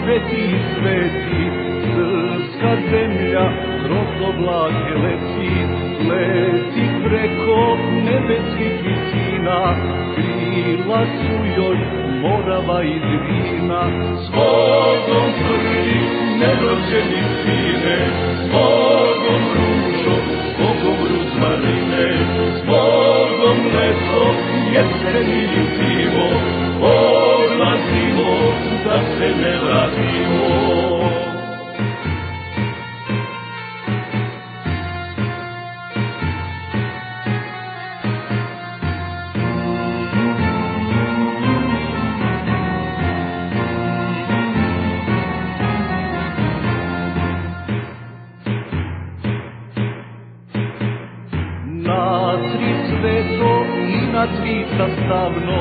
sveti, sveti, srpska zemlja kroz oblake leti, leti preko nebeskih visina, krila su joj Morava i Drina. Zbogom prvi nerođeni sine, zbogom ružo, zbogom ruzmarine, zbogom leto, jeseni i zimo, odlazimo da se ne vratimo. Na tri sveto i na tri sastavno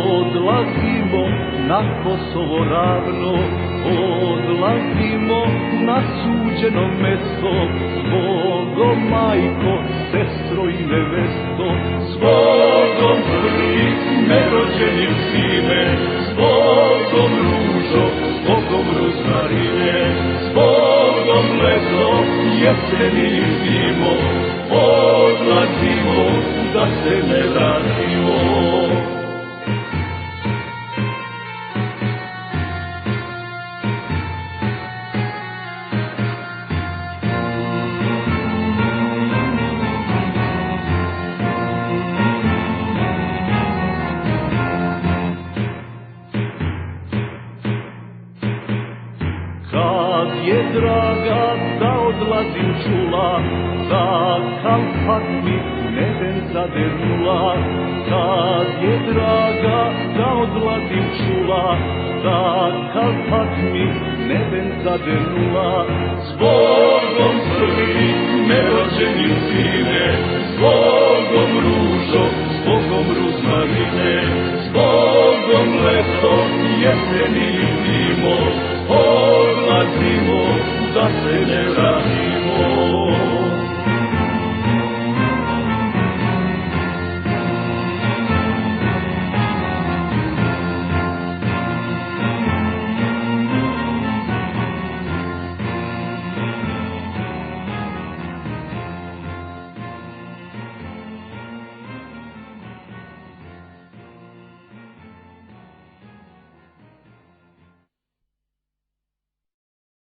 odlazimo na Kosovo ravno, odlazimo na suđeno mesto, zbogom majko, sestro i nevesto, zbogom prvi nerođenim sine, zbogom ružo, zbogom ruzmarine, zbogom leto, jeseni i zimo, odlazimo da se ne vratimo. Kad je draga da odlazim čula, takav pak mi neben zadernula. Kad je draga da odlazim čula, takav pak mi neben zadernula. Zbogom prvi nerođenim